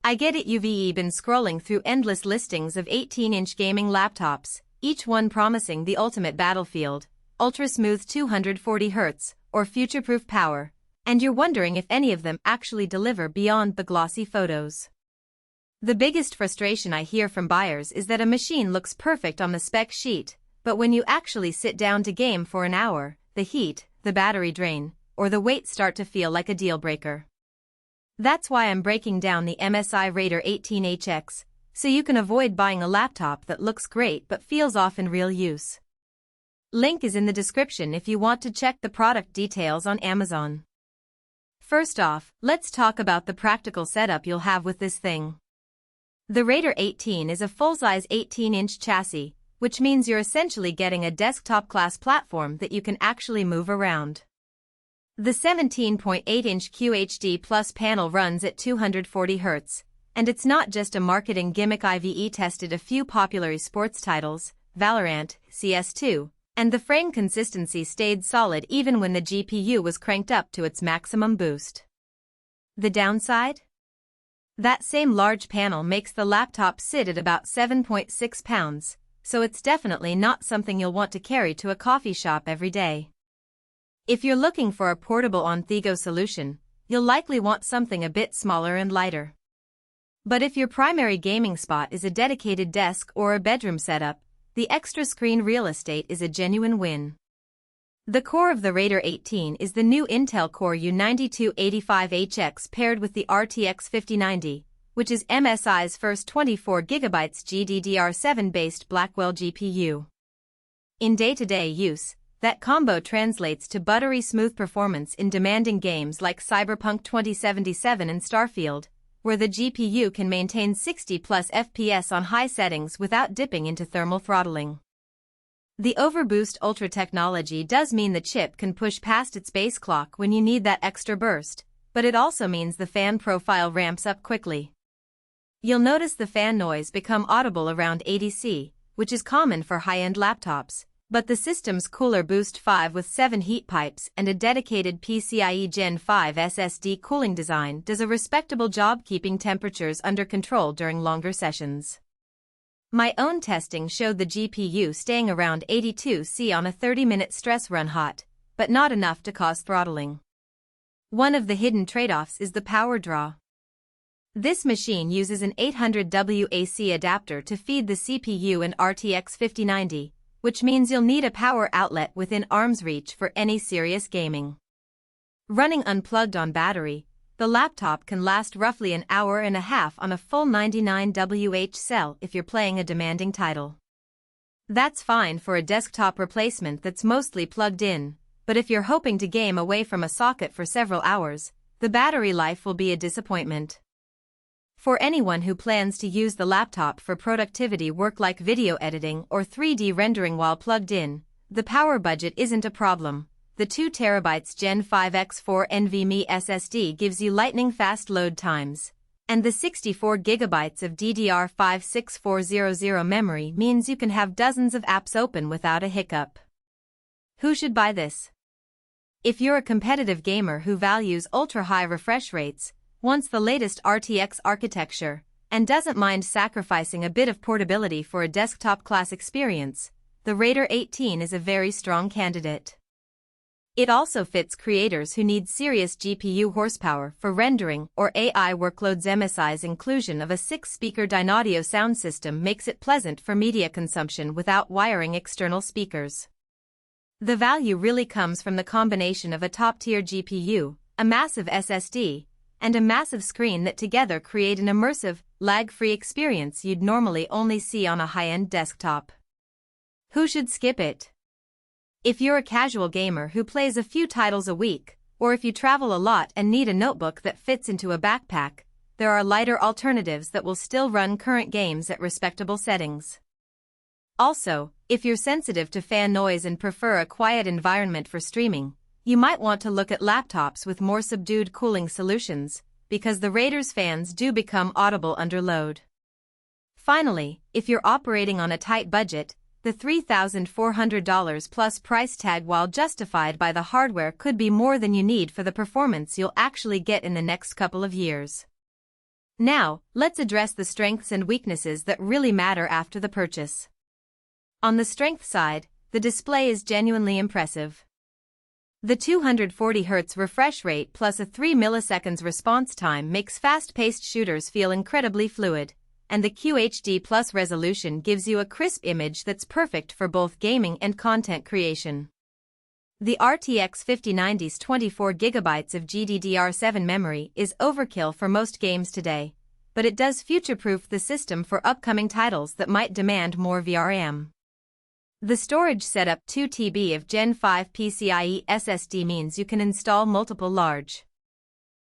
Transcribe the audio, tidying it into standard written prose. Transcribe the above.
I get it. You've been scrolling through endless listings of 18-inch gaming laptops, each one promising the ultimate battlefield, ultra-smooth 240Hz, or future-proof power, and you're wondering if any of them actually deliver beyond the glossy photos. The biggest frustration I hear from buyers is that a machine looks perfect on the spec sheet, but when you actually sit down to game for an hour, the heat, the battery drain, or the weight start to feel like a deal-breaker. That's why I'm breaking down the MSI Raider 18HX, so you can avoid buying a laptop that looks great but feels off in real use. Link is in the description if you want to check the product details on Amazon. First off, let's talk about the practical setup you'll have with this thing. The Raider 18 is a full-size 18-inch chassis, which means you're essentially getting a desktop-class platform that you can actually move around. The 17.8-inch QHD Plus panel runs at 240 Hz, and it's not just a marketing gimmick. I've tested a few popular esports titles, Valorant, CS2, and the frame consistency stayed solid even when the GPU was cranked up to its maximum boost. The downside? That same large panel makes the laptop sit at about 7.6 pounds, so it's definitely not something you'll want to carry to a coffee shop every day. If you're looking for a portable on-the-go solution, you'll likely want something a bit smaller and lighter. But if your primary gaming spot is a dedicated desk or a bedroom setup, the extra screen real estate is a genuine win. The core of the Raider 18 is the new Intel Core i2-85HX paired with the RTX 5090, which is MSI's first 24GB GDDR7-based Blackwell GPU. In day-to-day use, that combo translates to buttery smooth performance in demanding games like Cyberpunk 2077 and Starfield, where the GPU can maintain 60+ FPS on high settings without dipping into thermal throttling. The Overboost Ultra technology does mean the chip can push past its base clock when you need that extra burst, but it also means the fan profile ramps up quickly. You'll notice the fan noise become audible around 80°C, which is common for high-end laptops, but the system's Cooler Boost 5 with 7 heat pipes and a dedicated PCIe Gen 5 SSD cooling design does a respectable job keeping temperatures under control during longer sessions. My own testing showed the GPU staying around 82°C on a 30-minute stress run hot, but not enough to cause throttling. One of the hidden trade-offs is the power draw. This machine uses an 800W AC adapter to feed the CPU and RTX 5090, which means you'll need a power outlet within arm's reach for any serious gaming. Running unplugged on battery, the laptop can last roughly an hour and a half on a full 99Wh cell if you're playing a demanding title. That's fine for a desktop replacement that's mostly plugged in, but if you're hoping to game away from a socket for several hours, the battery life will be a disappointment. For anyone who plans to use the laptop for productivity work like video editing or 3D rendering while plugged in, the power budget isn't a problem. The 2TB Gen 5 X4 NVMe SSD gives you lightning-fast load times, and the 64GB of DDR5 6400 memory means you can have dozens of apps open without a hiccup. Who should buy this? If you're a competitive gamer who values ultra-high refresh rates, wants the latest RTX architecture, and doesn't mind sacrificing a bit of portability for a desktop-class experience, the Raider 18 is a very strong candidate. It also fits creators who need serious GPU horsepower for rendering or AI workloads. MSI's inclusion of a 6-speaker Dynaudio sound system makes it pleasant for media consumption without wiring external speakers. The value really comes from the combination of a top-tier GPU, a massive SSD, and a massive screen that together create an immersive, lag-free experience you'd normally only see on a high-end desktop. Who should skip it? If you're a casual gamer who plays a few titles a week, or if you travel a lot and need a notebook that fits into a backpack, there are lighter alternatives that will still run current games at respectable settings. Also, if you're sensitive to fan noise and prefer a quiet environment for streaming, you might want to look at laptops with more subdued cooling solutions, because the Raider's fans do become audible under load. Finally, if you're operating on a tight budget, the $3,400 plus price tag, while justified by the hardware, could be more than you need for the performance you'll actually get in the next couple of years. Now, let's address the strengths and weaknesses that really matter after the purchase. On the strength side, the display is genuinely impressive. The 240Hz refresh rate plus a 3 milliseconds response time makes fast-paced shooters feel incredibly fluid, and the QHD Plus resolution gives you a crisp image that's perfect for both gaming and content creation. The RTX 5090's 24GB of GDDR7 memory is overkill for most games today, but it does future-proof the system for upcoming titles that might demand more VRAM. The storage setup 2 TB of Gen 5 PCIe SSD means you can install multiple large